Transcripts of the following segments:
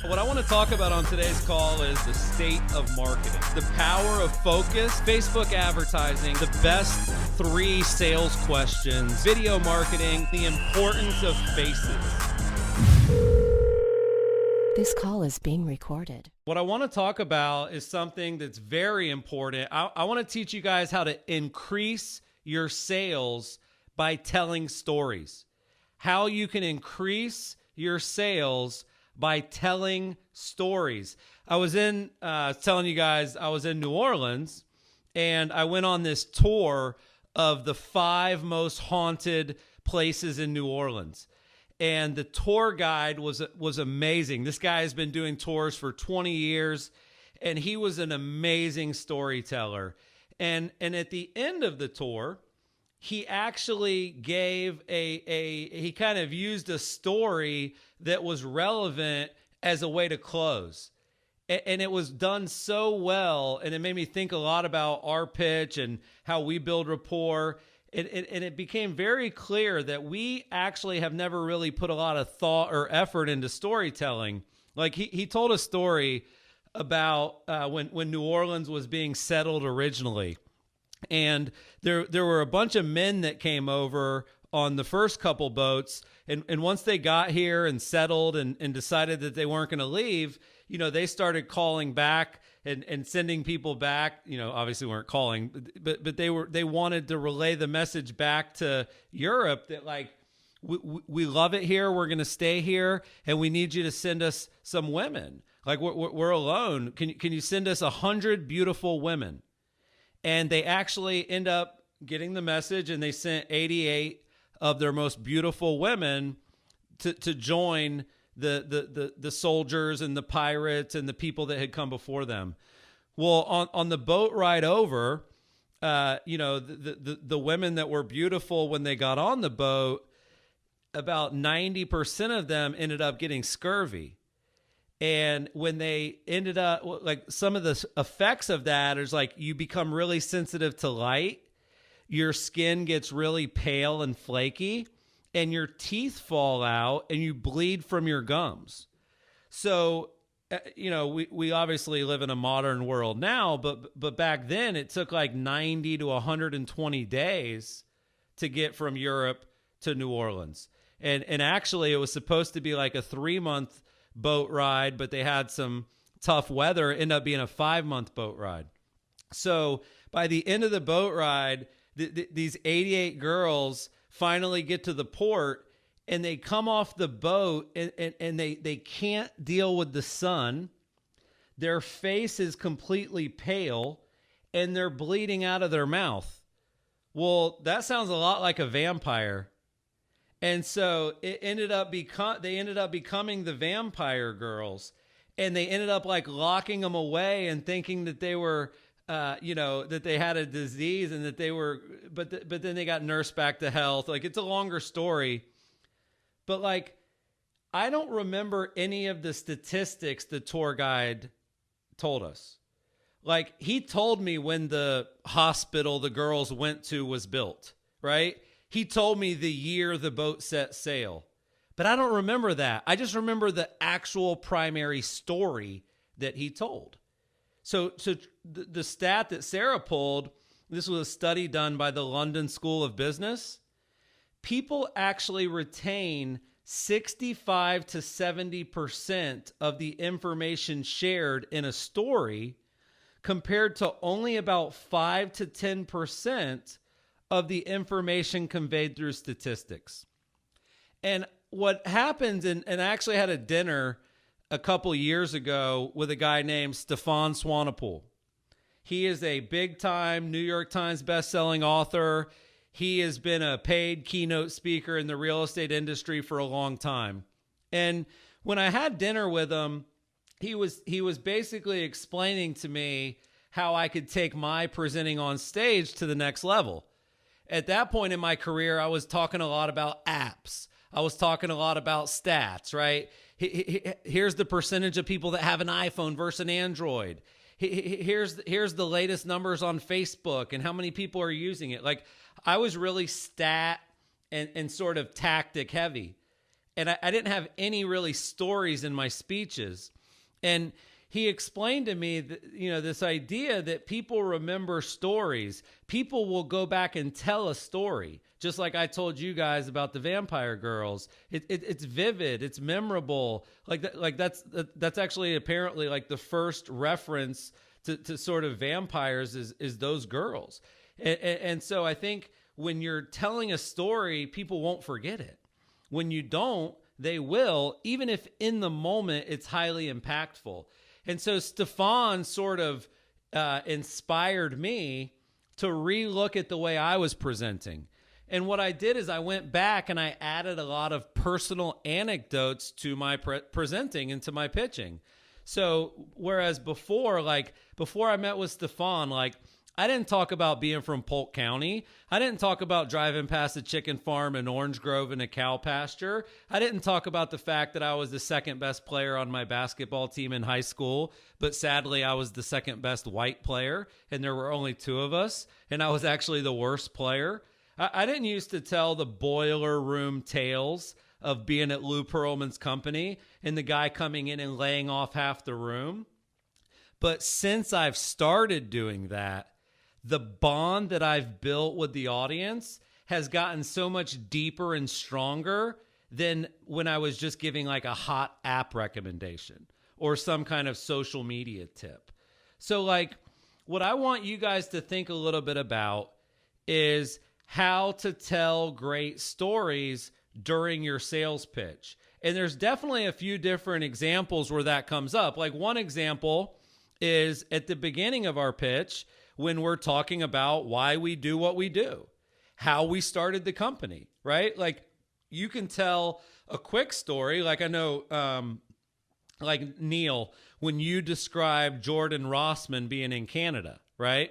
What I want to talk about on today's call is the state of marketing, the power of focus, Facebook advertising, the best 3 sales questions, video marketing, the importance of faces. This call is being recorded. What I want to talk about is something that's very important. I want to teach you guys how to increase your sales by telling stories. How you can increase your sales by telling stories. I was telling you guys, I was in New Orleans, and I went on this tour of the 5 most haunted places in New Orleans. And the tour guide was amazing. This guy has been doing tours for 20 years, and he was an amazing storyteller. And at the end of the tour, he actually gave he kind of used a story that was relevant as a way to close. And it was done so well, and it made me think a lot about our pitch and how we build rapport. And it became very clear that we actually have never really put a lot of thought or effort into storytelling. Like he told a story about when New Orleans was being settled originally. And there were a bunch of men that came over on the first couple boats. And once they got here and settled and decided that they weren't going to leave, they started calling back and sending people back. Obviously weren't calling, but they wanted to relay the message back to Europe that, like, we love it here. We're going to stay here, and we need you to send us some women. Like, we're alone. Can you send us 100 beautiful women? And they actually end up getting the message, and they sent 88 of their most beautiful women to join the soldiers and the pirates and the people that had come before them. Well, on the boat ride over, the women that were beautiful when they got on the boat, about 90% of them ended up getting scurvy. And when they ended up, like, some of the effects of that is, like, you become really sensitive to light, your skin gets really pale and flaky, and your teeth fall out, and you bleed from your gums. So, we obviously live in a modern world now, but back then it took like 90 to 120 days to get from Europe to New Orleans. And actually it was supposed to be like a 3-month boat ride, but they had some tough weather. It ended up being a 5-month boat ride. So by the end of the boat ride, these 88 girls finally get to the port, and they come off the boat, and they can't deal with the sun. Their face is completely pale, and they're bleeding out of their mouth. Well, that sounds a lot like a vampire. And so they ended up becoming the vampire girls, and they ended up, like, locking them away and thinking that they were, that they had a disease, and that they were, but then they got nursed back to health. Like, it's a longer story, but, like, I don't remember any of the statistics the tour guide told us. Like, he told me when the hospital the girls went to was built, right? He told me the year the boat set sail, but I don't remember that. I just remember the actual primary story that he told. So the stat that Sarah pulled, this was a study done by the London School of Business. People actually retain 65 to 70% of the information shared in a story, compared to only about 5 to 10% of the information conveyed through statistics. And what happens, and I actually had a dinner a couple years ago with a guy named Stefan Swanepoel. He is a big-time New York Times best-selling author. He has been a paid keynote speaker in the real estate industry for a long time. And when I had dinner with him, he was basically explaining to me how I could take my presenting on stage to the next level. At that point in my career, I was talking a lot about apps. I was talking a lot about stats, right? Here's the percentage of people that have an iPhone versus an Android. Here's the latest numbers on Facebook and how many people are using it. Like, I was really stat and sort of tactic heavy. And I didn't have any really stories in my speeches. And he explained to me that, this idea that people remember stories. People will go back and tell a story, just like I told you guys about the vampire girls. It's vivid, it's memorable. That's actually apparently like the first reference to sort of vampires is those girls. And so I think when you're telling a story, people won't forget it. When you don't, they will, even if in the moment it's highly impactful. And so Stefan sort of inspired me to relook at the way I was presenting. And what I did is I went back and I added a lot of personal anecdotes to my presenting and to my pitching. So whereas before I met with Stefan, I didn't talk about being from Polk County. I didn't talk about driving past a chicken farm in Orange Grove and a cow pasture. I didn't talk about the fact that I was the second best player on my basketball team in high school, but sadly I was the second best white player, and there were only 2 of us, and I was actually the worst player. I didn't used to tell the boiler room tales of being at Lou Pearlman's company and the guy coming in and laying off half the room. But since I've started doing that, the bond that I've built with the audience has gotten so much deeper and stronger than when I was just giving like a hot app recommendation or some kind of social media tip. So what I want you guys to think a little bit about is how to tell great stories during your sales pitch. And there's definitely a few different examples where that comes up. Like one example is at the beginning of our pitch, when we're talking about why we do what we do, how we started the company, right? You can tell a quick story. I know, Neil, when you describe Jordan Rossman being in Canada, right?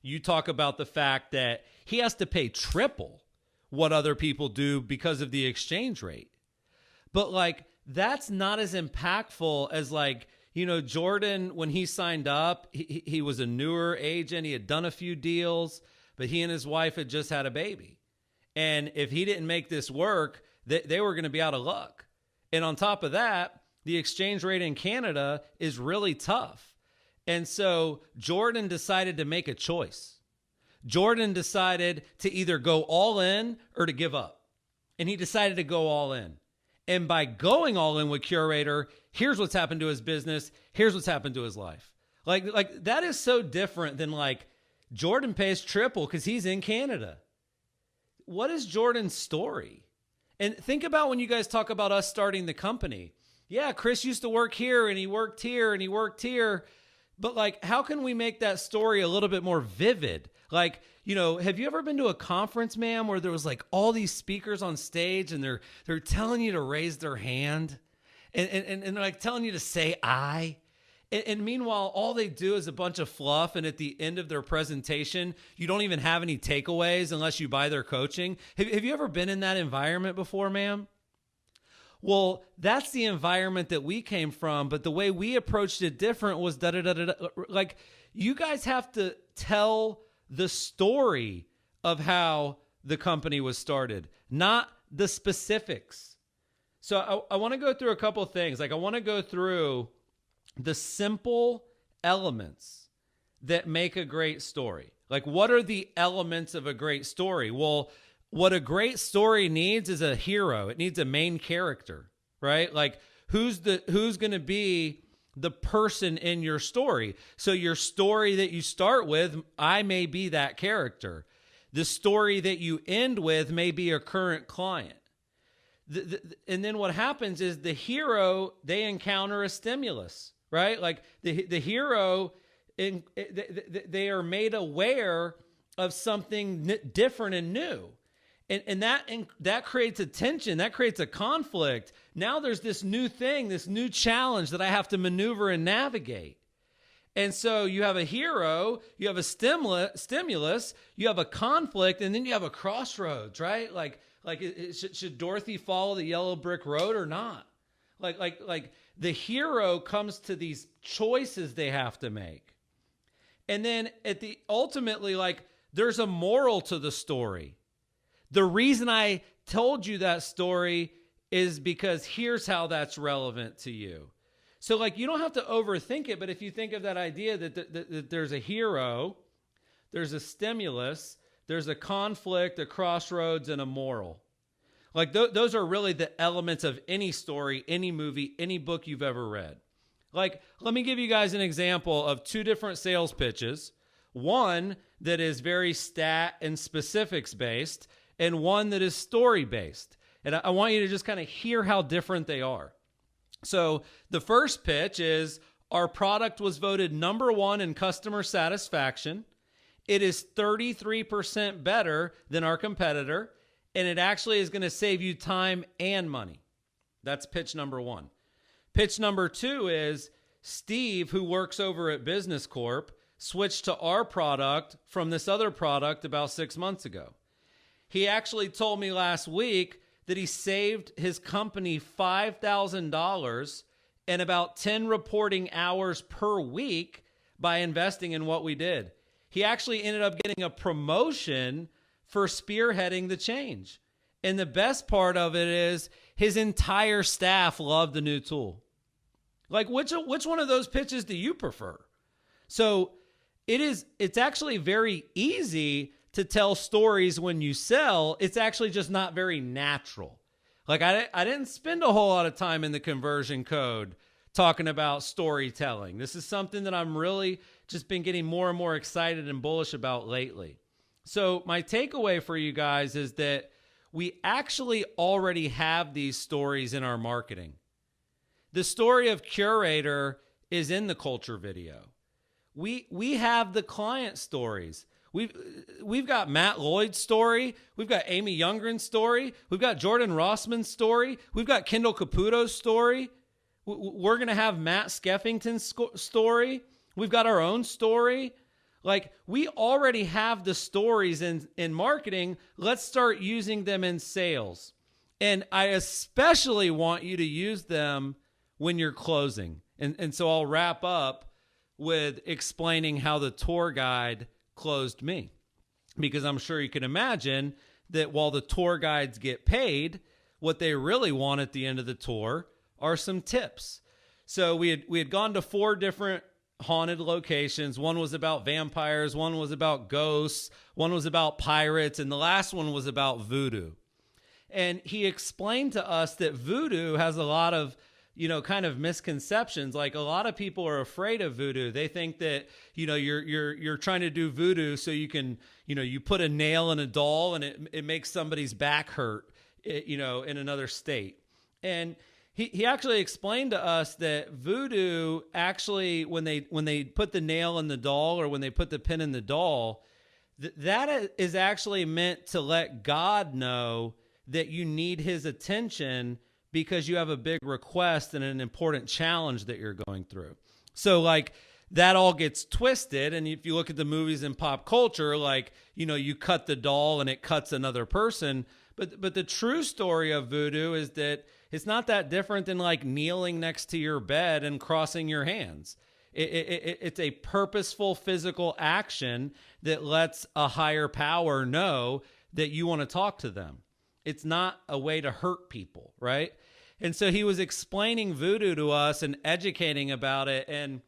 You talk about the fact that he has to pay triple what other people do because of the exchange rate. But that's not as impactful as Jordan, when he signed up, he was a newer agent. He had done a few deals, but he and his wife had just had a baby. And if he didn't make this work, they were going to be out of luck. And on top of that, the exchange rate in Canada is really tough. And so Jordan decided to make a choice. Jordan decided to either go all in or to give up. And he decided to go all in. And by going all in with Curaytor, here's what's happened to his business. Here's what's happened to his life. That is so different than Jordan pays triple because he's in Canada. What is Jordan's story? And think about when you guys talk about us starting the company. Yeah, Chris used to work here and he worked here and he worked here. But how can we make that story a little bit more vivid? Have you ever been to a conference, ma'am, where there was all these speakers on stage and they're telling you to raise their hand and they're telling you to say I? And meanwhile, all they do is a bunch of fluff. And at the end of their presentation, you don't even have any takeaways unless you buy their coaching. Have you ever been in that environment before, ma'am? Well, that's the environment that we came from, but the way we approached it different was you guys have to tell the story of how the company was started, not the specifics. So I want to go through a couple of things. I want to go through the simple elements that make a great story. What are the elements of a great story? Well, what a great story needs is a hero. It needs a main character, right? Who's going to be the person in your story? So your story that you start with, I may be that character. The story that you end with may be a current client. And then what happens is the hero, they encounter a stimulus, right? The hero, they are made aware of something different and new. And that creates a tension. That creates a conflict. Now there's this new thing, this new challenge that I have to maneuver and navigate. And so you have a hero, you have a stimulus, you have a conflict, and then you have a crossroads, right? Should Dorothy follow the yellow brick road or not? The hero comes to these choices they have to make. And then ultimately, there's a moral to the story. The reason I told you that story is because here's how that's relevant to you. So like, you don't have to overthink it, but if you think of that idea that there's a hero, there's a stimulus, there's a conflict, a crossroads, and a moral. Like those are really the elements of any story, any movie, any book you've ever read. Like, let me give you guys an example of two different sales pitches. One that is very stat and specifics based, and one that is story based. And I want you to just kind of hear how different they are. So the first pitch is, our product was voted number one in customer satisfaction. It is 33% better than our competitor, and it actually is going to save you time and money. That's pitch number one. Pitch number two is, Steve, who works over at Business Corp, switched to our product from this other product about 6 months ago. He actually told me last week that he saved his company $5,000 and about 10 reporting hours per week by investing in what we did. He actually ended up getting a promotion for spearheading the change. And the best part of it is his entire staff loved the new tool. Like, which one of those pitches do you prefer? So it's actually very easy to tell stories when you sell. It's actually just not very natural. Like, I didn't spend a whole lot of time in the conversion code talking about storytelling. This is something that I'm really just been getting more and more excited and bullish about lately. So my takeaway for you guys is that we actually already have these stories in our marketing. The story of Curaytor is in the culture video. We have the client stories. We've got Matt Lloyd's story. We've got Amy Youngren's story. We've got Jordan Rossman's story. We've got Kendall Caputo's story. We're going to have Matt Skeffington's story. We've got our own story. Like, we already have the stories in marketing. Let's start using them in sales. And I especially want you to use them when you're closing. And so I'll wrap up with explaining how the tour guide closed me. Because I'm sure you can imagine that while the tour guides get paid, what they really want at the end of the tour are some tips. So we had gone to 4 different haunted locations. One was about vampires, one was about ghosts, one was about pirates, and the last one was about voodoo. And he explained to us that voodoo has a lot of, kind of misconceptions. Like, a lot of people are afraid of voodoo. They think that, you're trying to do voodoo so you can, you put a nail in a doll and it makes somebody's back hurt, in another state. And he actually explained to us that voodoo actually, when they put the nail in the doll or when they put the pin in the doll, that is actually meant to let God know that you need his attention because you have a big request and an important challenge that you're going through. So like, that all gets twisted. And if you look at the movies in pop culture, like, you cut the doll and it cuts another person. But the true story of voodoo is that it's not that different than like kneeling next to your bed and crossing your hands. It's a purposeful physical action that lets a higher power know that you want to talk to them. It's not a way to hurt people, right? And so he was explaining voodoo to us and educating about it. And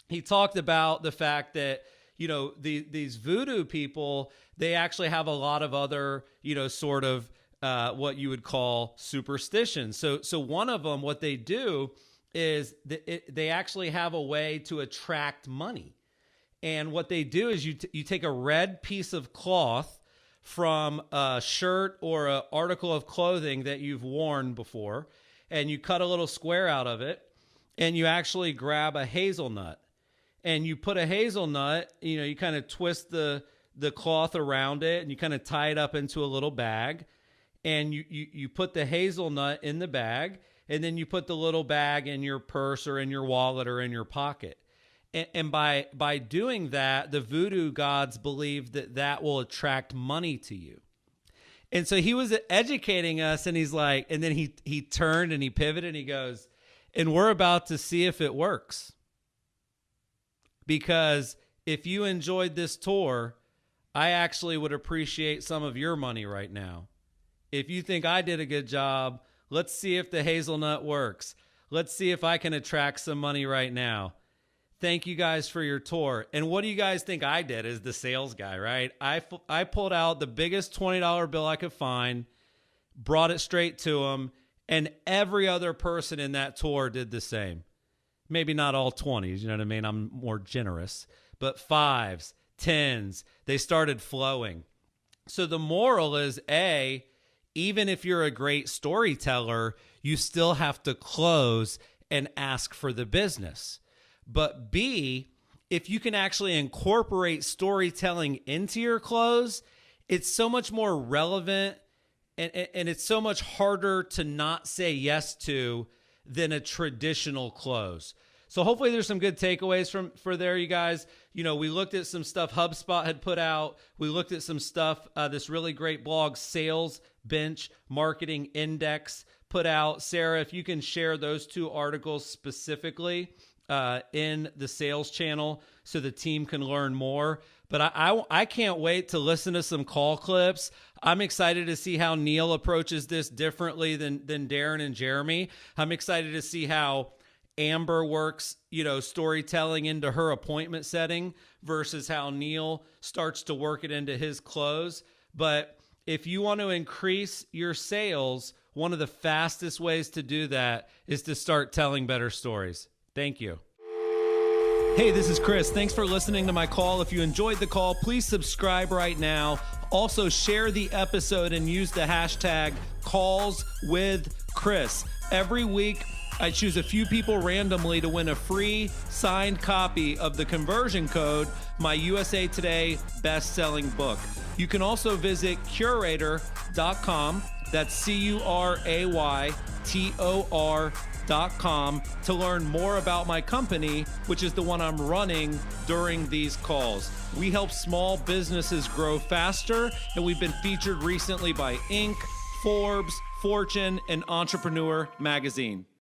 he talked about the fact that, these voodoo people, they actually have a lot of other, sort of what you would call superstitions. So one of them, what they do is they actually have a way to attract money. And what they do is you take a red piece of cloth from a shirt or an article of clothing that you've worn before, and you cut a little square out of it, and you actually grab a hazelnut. And you put a hazelnut, you kind of twist the cloth around it, and you kind of tie it up into a little bag. And you put the hazelnut in the bag, and then you put the little bag in your purse or in your wallet or in your pocket. And by doing that, the voodoo gods believe that will attract money to you. And so he was educating us, and he's like, and then he turned and he pivoted and he goes, and we're about to see if it works. Because if you enjoyed this tour, I actually would appreciate some of your money right now. If you think I did a good job, Let's see if the hazelnut works. Let's see if I can attract some money right now. Thank you guys for your tour. And what do you guys think I did as the sales guy, right? I pulled out the biggest $20 bill I could find, brought it straight to them, and every other person in that tour did the same. Maybe not all 20s, you know what I mean? I'm more generous. But 5s, 10s, they started flowing. So the moral is, A, even if you're a great storyteller, you still have to close and ask for the business. But B, if you can actually incorporate storytelling into your close, it's so much more relevant and it's so much harder to not say yes to than a traditional close. So hopefully there's some good takeaways for there, you guys. You know, we looked at some stuff HubSpot had put out. We looked at some stuff this really great blog, Sales Bench Marketing Index, put out. Sarah, if you can share those 2 articles specifically in the sales channel so the team can learn more. But I can't wait to listen to some call clips. I'm excited to see how Neil approaches this differently than Darren and Jeremy. I'm excited to see how Amber works, you know, storytelling into her appointment setting versus how Neil starts to work it into his close. But if you want to increase your sales, one of the fastest ways to do that is to start telling better stories. Thank you. Hey, this is Chris. Thanks for listening to my call. If you enjoyed the call, please subscribe right now. Also, share the episode and use the hashtag #CallsWithChris. Every week, I choose a few people randomly to win a free signed copy of the conversion code, my USA Today best-selling book. You can also visit Curaytor.com. That's CURAYTOR.com to learn more about my company, which is the one I'm running during these calls. We help small businesses grow faster, and we've been featured recently by Inc., Forbes, Fortune, and Entrepreneur Magazine.